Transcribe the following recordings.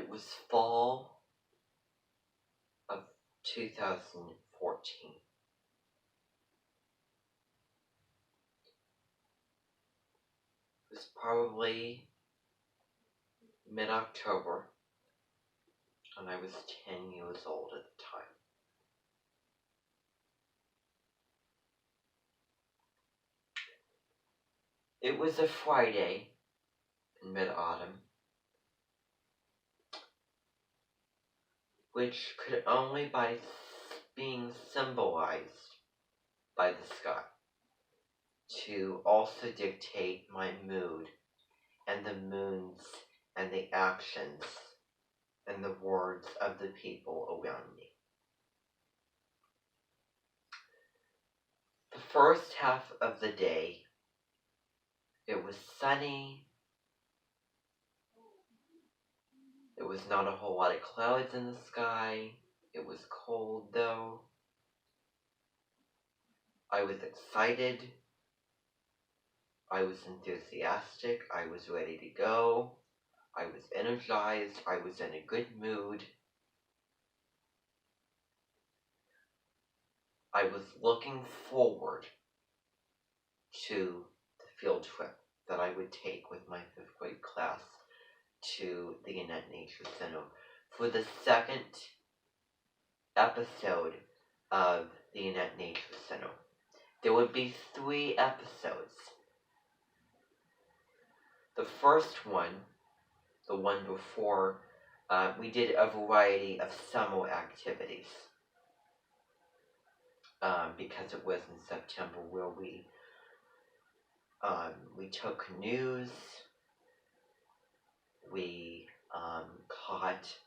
it was fall of 2014. It was probably mid-October, and I was 10 years old at the time. It was a Friday in mid-autumn, which could only by being symbolized by the sky to also dictate my mood and the moods and the actions and the words of the people around me. The first half of the day, it was sunny. There was not a whole lot of clouds in the sky. It was cold though. I was excited. I was enthusiastic. I was ready to go. I was energized. I was in a good mood. I was looking forward to the field trip that I would take with my 5th grade class to the Annette Nature Center for the second episode of the Annette Nature Center. There would be 3 episodes. The first one, the one before, we did a variety of summer activities because it was in September, where we took canoes, we caught,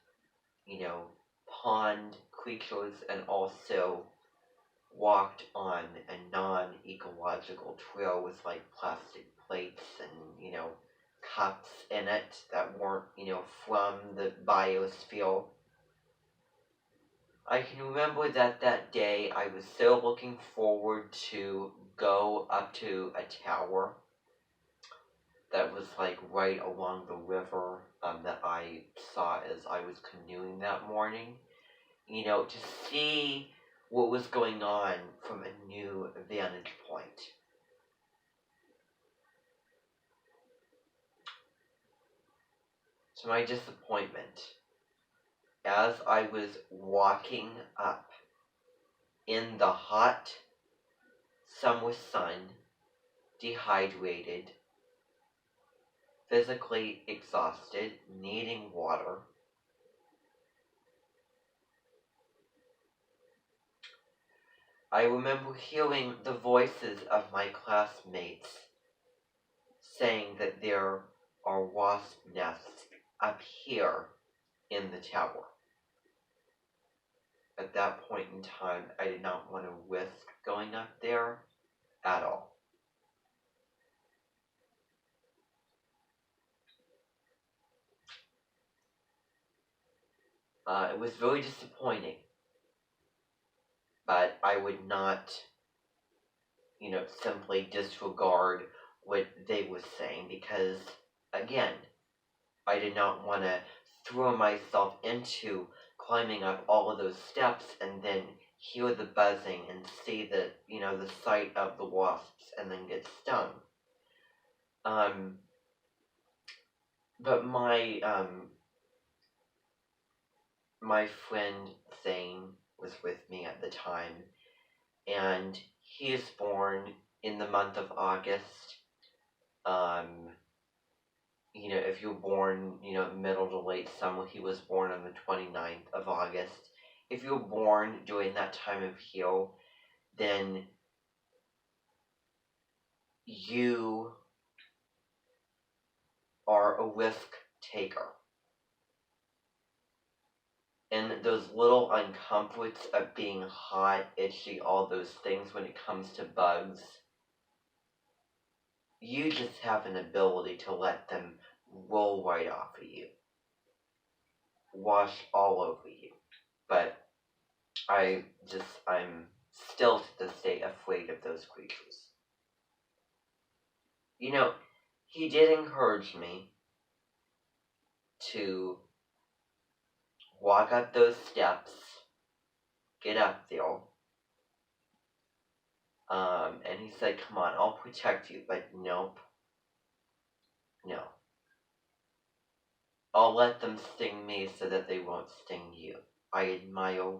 pond creatures, and also walked on a non-ecological trail with like plastic plates and, cups in it that weren't, from the biosphere. I can remember that day I was so looking forward to go up to a tower that was like right along the river that I saw as I was canoeing that morning, to see what was going on from a new vantage point. To my disappointment, as I was walking up in the hot summer sun, dehydrated, physically exhausted, needing water, I remember hearing the voices of my classmates saying that there are wasp nests up here in the tower. At that point in time, I did not want to risk going up there at all. It was very disappointing, but I would not, simply disregard what they were saying because, again, I did not want to throw myself into climbing up all of those steps and then hear the buzzing and see the, the sight of the wasps and then get stung. But my friend Thane was with me at the time, and he is born in the month of August. If you're born, middle to late summer, he was born on the 29th of August. If you're born during that time of year, then you are a risk taker. And those little uncomforts of being hot, itchy, all those things when it comes to bugs, you just have an ability to let them roll right off of you, wash all over you. But I'm still to this day afraid of those creatures. He did encourage me to walk up those steps, get up there. And he said, come on, I'll protect you. But nope. No. I'll let them sting me so that they won't sting you. I admire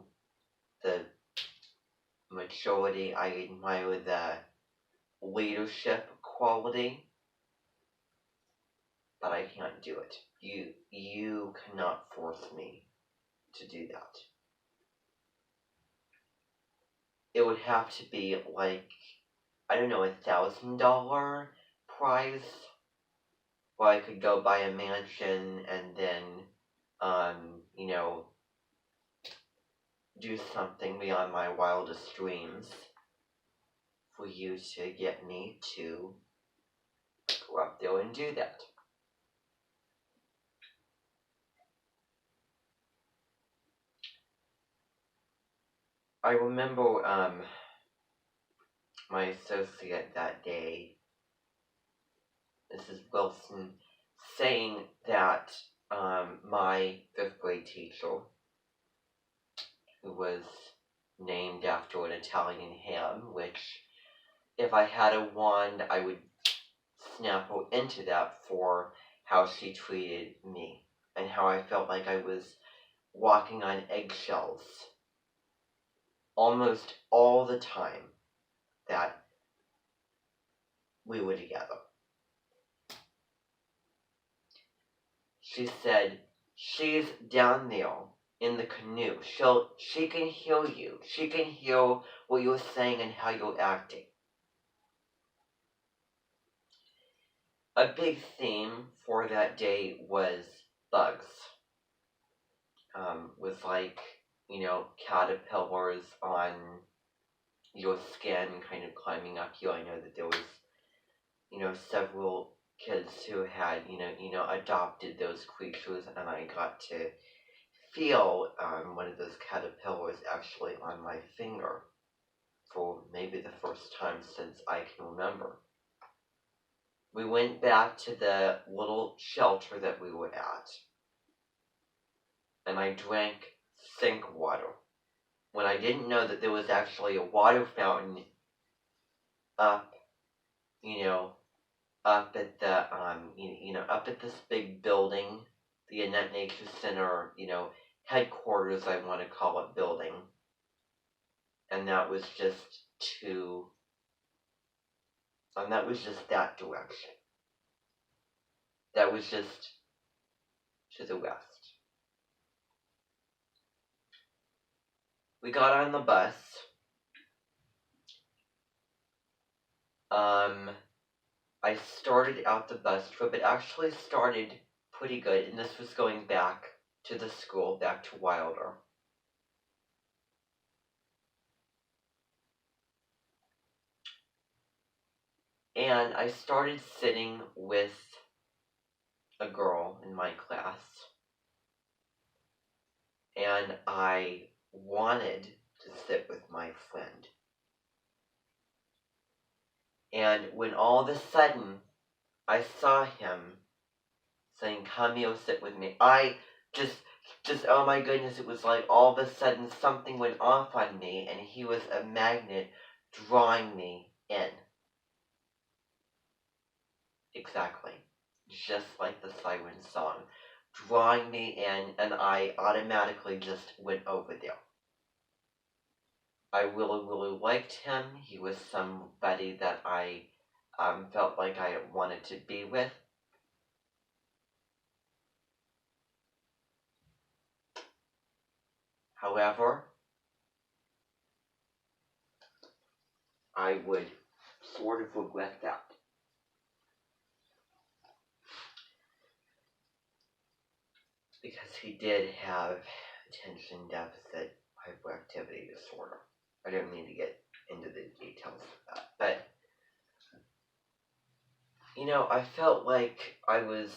the maturity. I admire the leadership quality. But I can't do it. You cannot force me to do that. It would have to be like, I don't know, $1,000 prize where I could go buy a mansion and then, you know, do something beyond my wildest dreams for you to get me to go up there and do that. I remember, my associate that day, Mrs. Wilson, saying that my 5th grade teacher, who was named after an Italian ham, which if I had a wand, I would snap her into that for how she treated me and how I felt like I was walking on eggshells almost all the time that we were together. She said, she's down there in the canoe. She can hear you. She can hear what you're saying and how you're acting. A big theme for that day was bugs. With like, caterpillars on your skin kind of climbing up you. I know that there was, several kids who had, adopted those creatures, and I got to feel one of those caterpillars actually on my finger for maybe the first time since I can remember. We went back to the little shelter that we were at, and I drank sink water when I didn't know that there was actually a water fountain up, up at the, up at this big building, the Annette Nature Center, headquarters, I want to call it, building. And that was just that direction. That was just to the west. We got on the bus. I started out the bus trip. It actually started pretty good, and this was going back to the school, back to Wilder. And I started sitting with a girl in my class, and I wanted to sit with my friend. And when all of a sudden I saw him saying, come here, sit with me, I just, oh my goodness, it was like all of a sudden something went off on me, and he was a magnet drawing me in. Exactly. Just like the siren song. Drawing me in, and I automatically just went over there. I really, really liked him. He was somebody that I felt like I wanted to be with. However, I would sort of regret that. Because he did have attention deficit hyperactivity disorder. I don't mean to get into the details of that, but I felt like I was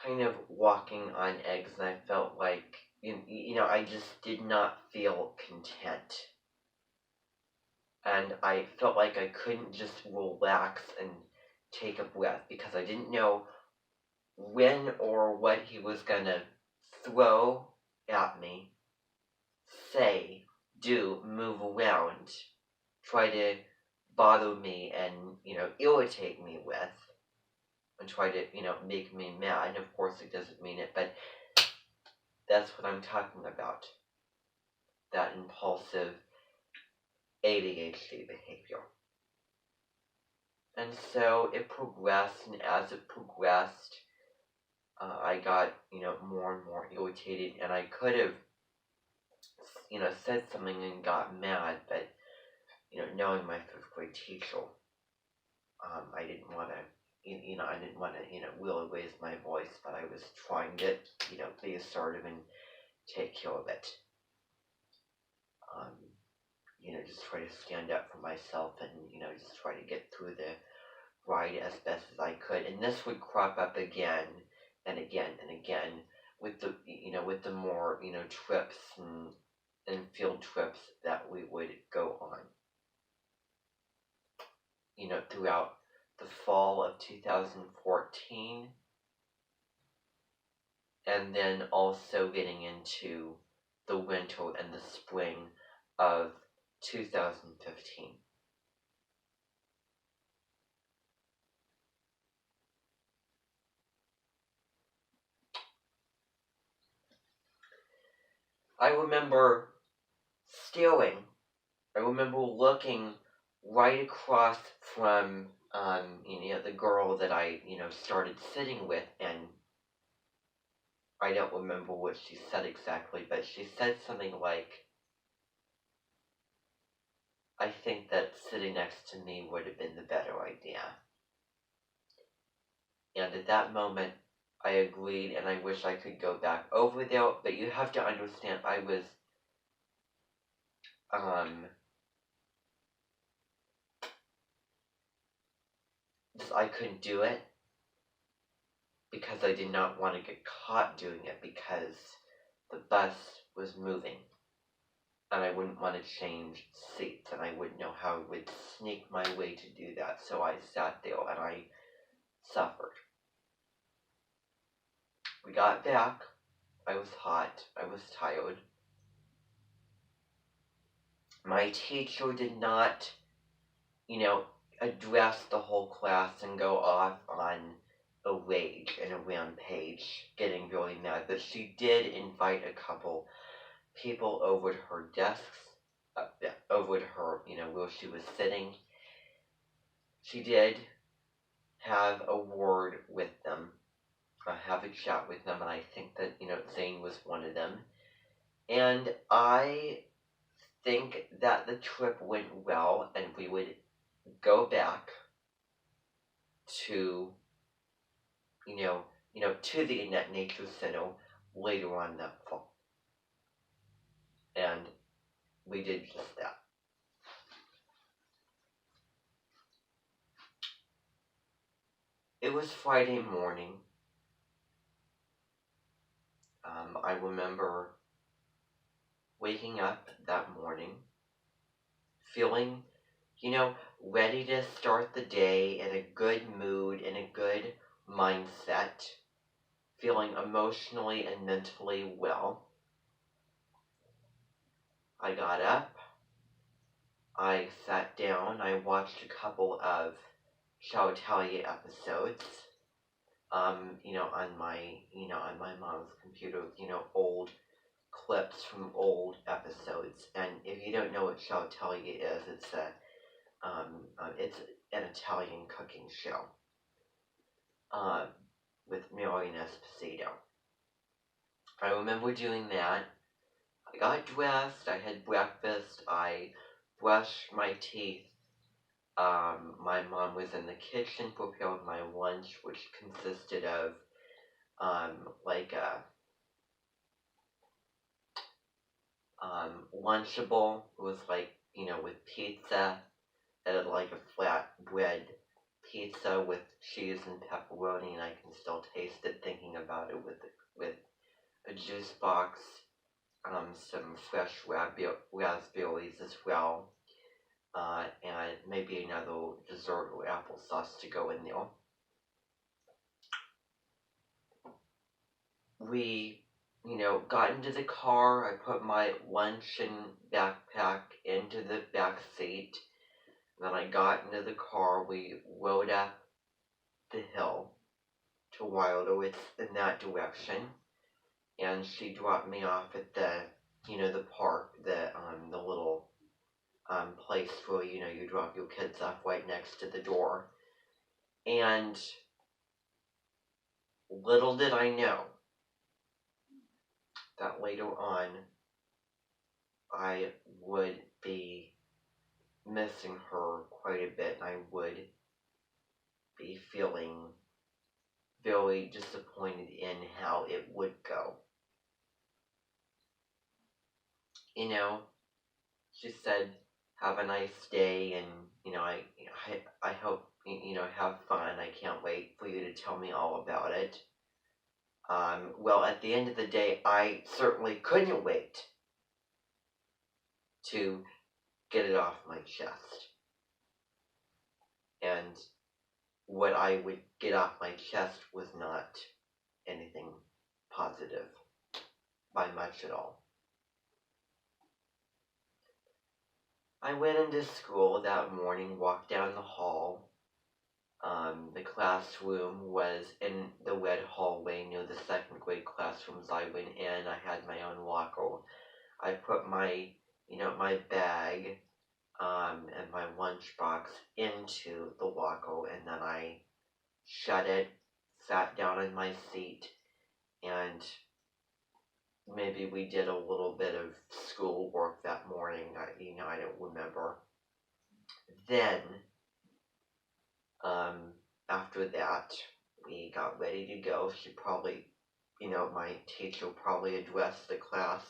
kind of walking on eggs, and I felt like, I just did not feel content. And I felt like I couldn't just relax and take a breath because I didn't know when or what he was gonna throw at me, say, do, move around, try to bother me and, irritate me with, and try to, make me mad. And of course, it doesn't mean it, but that's what I'm talking about. That impulsive ADHD behavior. And so it progressed, and as it progressed, I got, more and more irritated, and I could have, said something and got mad, but, knowing my fifth grade teacher, I didn't want to, I didn't want to, really raise my voice, but I was trying to, be assertive and take care of it. Um, just try to stand up for myself and, just try to get through the ride as best as I could. And this would crop up again and again and again with the, with the more, trips and field trips that we would go on, throughout the fall of 2014, and then also getting into the winter and the spring of 2015. I remember staring. I remember looking right across from, the girl that I, started sitting with, and I don't remember what she said exactly, but she said something like, I think that sitting next to me would have been the better idea. And at that moment, I agreed, and I wish I could go back over there, but you have to understand, I was, I couldn't do it because I did not want to get caught doing it because the bus was moving. And I wouldn't want to change seats, and I wouldn't know how I would sneak my way to do that. So I sat there and I suffered. We got back. I was hot. I was tired. My teacher did not, address the whole class and go off on a rage and a rampage, getting really mad. But she did invite a couple people over to her desks, over to her, where she was sitting. She did have a word with them, have a chat with them, and I think that, Zane was one of them. And I think that the trip went well, and we would go back to, to the Annette Nature Center later on that fall. And we did just that. It was Friday morning. I remember waking up that morning, feeling, ready to start the day in a good mood, in a good mindset, feeling emotionally and mentally well. I got up, I sat down, I watched a couple of Chowtalia episodes, on my mom's computer, old clips from old episodes. And if you don't know what Chowtalia is, it's an Italian cooking show, with Marian Esposito. I remember doing that. I got dressed, I had breakfast, I brushed my teeth. My mom was in the kitchen preparing my lunch, which consisted of, like a, Lunchable. It was like, with pizza. It had like a flat bread pizza with cheese and pepperoni, and I can still taste it thinking about it, with a juice box, some fresh raspberries as well, and maybe another dessert or applesauce to go in there. We got into the car. I put my lunch and backpack into the back seat. Then I got into the car. We rode up the hill to Wilder. It's in that direction. And she dropped me off at the park, the little place where, you drop your kids off right next to the door. And little did I know that later on I would be missing her quite a bit, and I would be feeling very disappointed in how it would go. She said, "Have a nice day, and I hope have fun. I can't wait for you to tell me all about it." Well, at the end of the day, I certainly couldn't wait to get it off my chest. And what I would get off my chest was not anything positive by much at all. I went into school that morning, walked down the hall. The classroom was in the red hallway near the second grade classrooms. I went in, I had my own locker. I put my bag, and my lunchbox into the locker, and then I shut it, sat down in my seat, and maybe we did a little bit of schoolwork that morning. I don't remember. Then, after that, we got ready to go. She probably, my teacher probably addressed the class.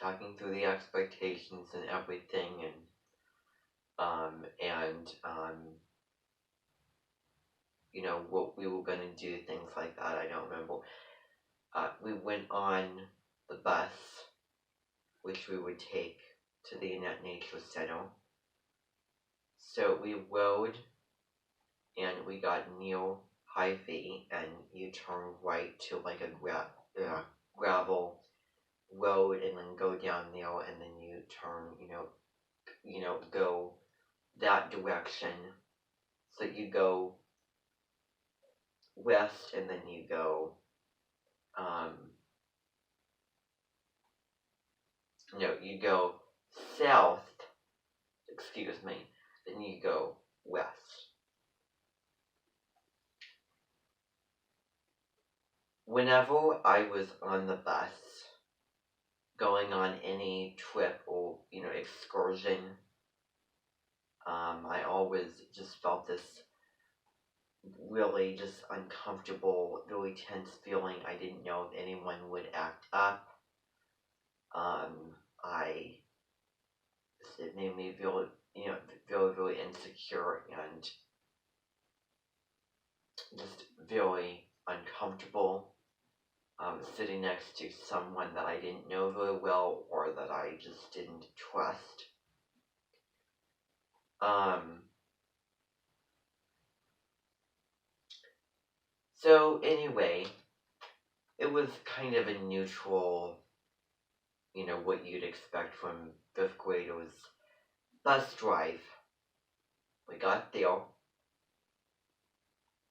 Talking through the expectations and everything, and what we were gonna do, things like that. I don't remember. We went on the bus, which we would take to the Annette Nature Center. So we rode, and we got near Hy-Vee, and you turn right to like a gravel road, and then go down there, and then you turn, go that direction. So you go west, and then you go, you go south, excuse me, then you go west. Whenever I was on the bus, going on any trip or, excursion, I always just felt this really just uncomfortable, really tense feeling. I didn't know if anyone would act up. It made me feel, very, very insecure and just very uncomfortable. Sitting next to someone that I didn't know very well, or that I just didn't trust. So anyway, it was kind of a neutral, what you'd expect from 5th graders. Bus drive. We got there.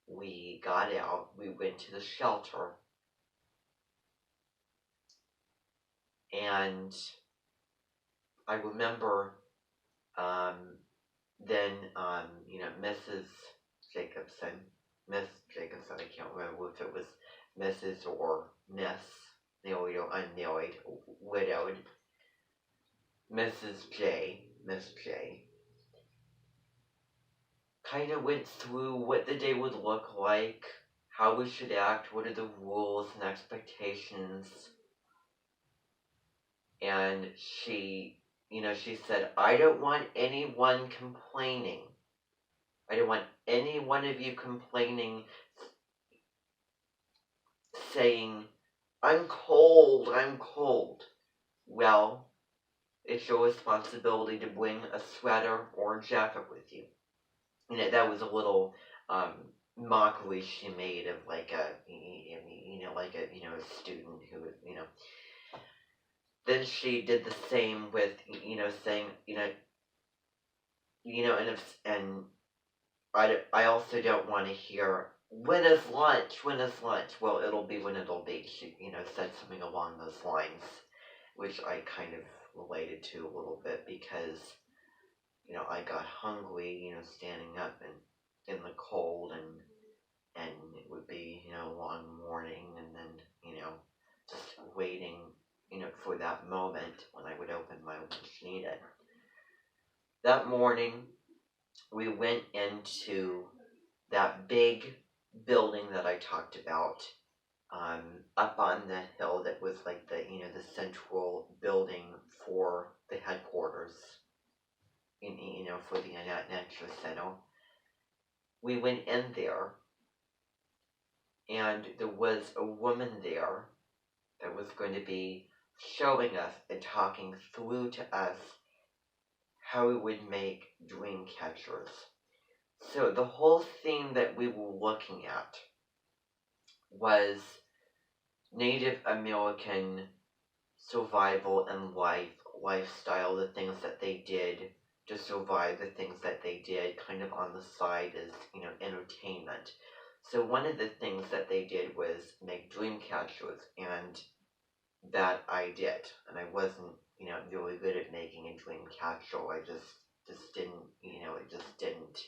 We got out. We went to the shelter. And I remember then, Mrs. Jacobson, Miss Jacobson, I can't remember if it was Mrs. or Miss, married or unmarried, widowed, Miss J, kind of went through what the day would look like, how we should act, what are the rules and expectations. And she said, "I don't want anyone complaining. I don't want any one of you complaining, saying, 'I'm cold, I'm cold.' Well, it's your responsibility to bring a sweater or a jacket with you." That was a little mockery she made of like a like a a student who was Then she did the same with saying and I also don't want to hear when is lunch, when is lunch. Well, it'll be when it'll be. She said something along those lines, which I kind of related to a little bit because I got hungry, standing up in the cold, and it would be a long morning, and then just waiting for that moment when I would open my lunch needed. That morning we went into that big building that I talked about, up on the hill that was like the central building for the headquarters for the Nature Center. We went in there, and there was a woman there that was going to be showing us and talking through to us how we would make dream catchers. So the whole theme that we were looking at was Native American survival and lifestyle, the things that they did to survive, the things that they did kind of on the side as entertainment. So one of the things that they did was make dream catchers, and that I did, and I wasn't really good at making a dream catcher. I just didn't it just didn't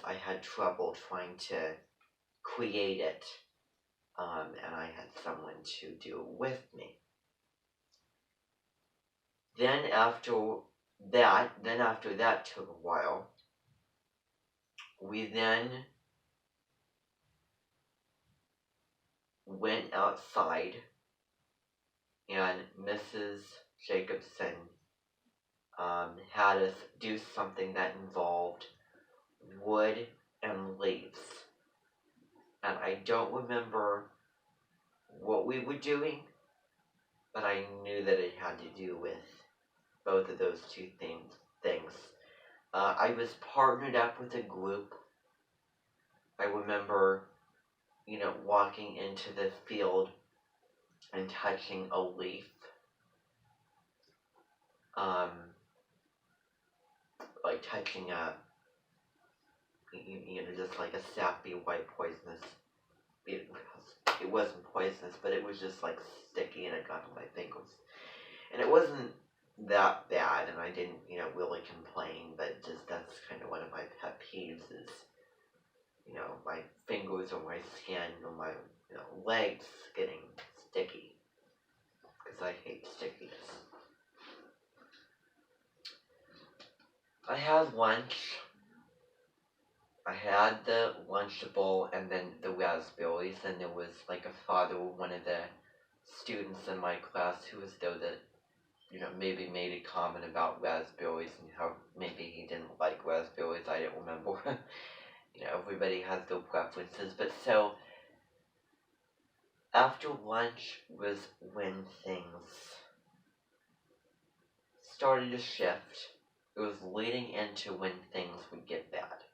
I had trouble trying to create it, and I had someone to do it with me. Then after that took a while. We then went outside, and Mrs. Jacobson had us do something that involved wood and leaves. And I don't remember what we were doing, but I knew that it had to do with both of those two things. I was partnered up with a group. I remember, walking into the field and touching a leaf. Like touching just like a sappy white poisonous. It wasn't poisonous, but it was just like sticky, and it got on my fingers. And it wasn't that bad, and I didn't, really complain, but just that's kind of one of my pet peeves is, my fingers or my skin or my, legs getting sticky, because I hate stickiness. I had lunch. I had the Lunchable and then the raspberries, and there was like a father, one of the students in my class, who was though that maybe made a comment about raspberries and how maybe he didn't like raspberries. I don't remember. Everybody has their preferences. But so, after lunch was when things started to shift. It was leading into when things would get bad.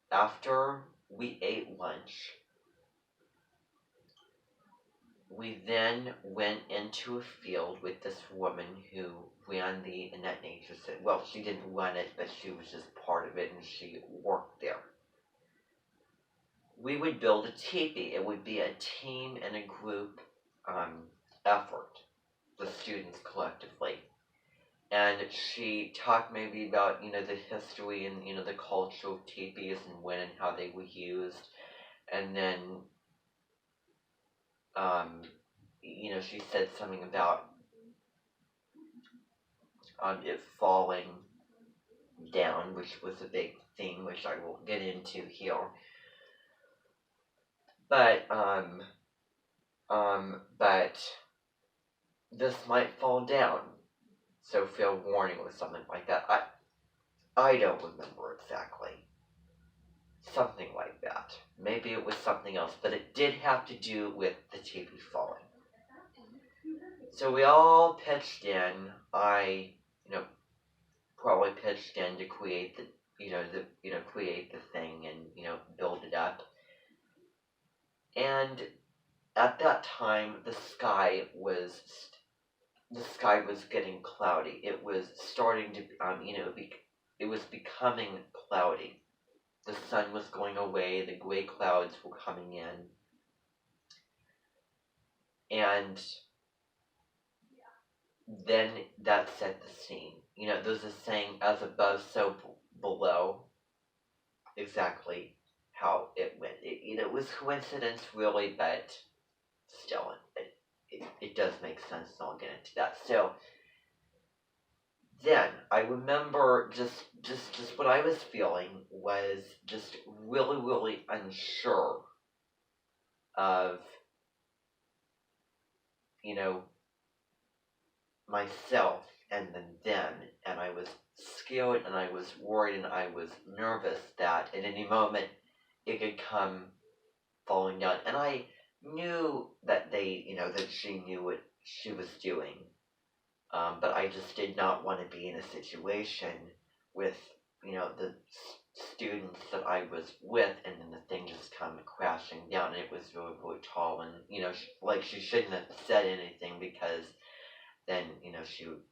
After we ate lunch, we then went into a field with this woman who ran the Annette Nature Center. Well, she didn't run it, but she was just part of it, and she worked there. We would build a teepee. It would be a team and a group effort, the students collectively. And she talked maybe about, the history and, the culture of teepees and when and how they were used. And then, she said something about it falling down, which was a big theme, which I will get into here. But this might fall down, so fair warning or something like that. I don't remember exactly. Something like that. Maybe it was something else, but it did have to do with the teepee falling. So we all pitched in. I, probably pitched in to create create the thing and build it up. And at that time, the sky was getting cloudy. It was starting to it was becoming cloudy. The sun was going away. The gray clouds were coming in, and then that set the scene. There's a saying, "As above, so below." Exactly how it went. It was coincidence, really, but still, it does make sense. So I'll get into that. So then I remember just what I was feeling was just really, really unsure of you know myself and then them, and I was scared and I was worried and I was nervous that at any moment it could come falling down. And I knew that that she knew what she was doing, but I just did not want to be in a situation with the students that I was with, and then the thing just come crashing down. And it was really, really tall, and she shouldn't have said anything because then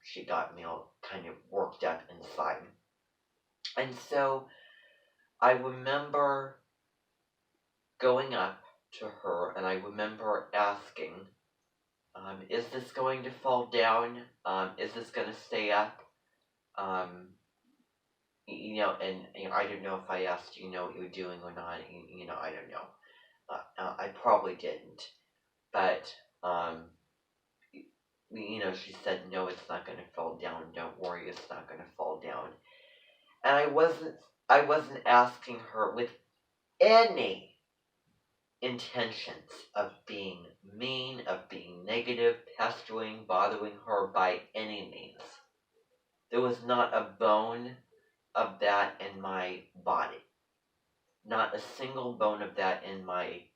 she got me all kind of worked up inside. And so I remember going up to her, and I remember asking, is this going to fall down? Is this going to stay up? Um, and I don't know if I asked what you were doing or not. I don't know. I probably didn't. But, she said, no, it's not going to fall down. Don't worry, it's not going to fall down. And I wasn't asking her with any intentions of being mean, of being negative, pestering, bothering her by any means. There was not a bone of that in my body. Not a single bone of that in my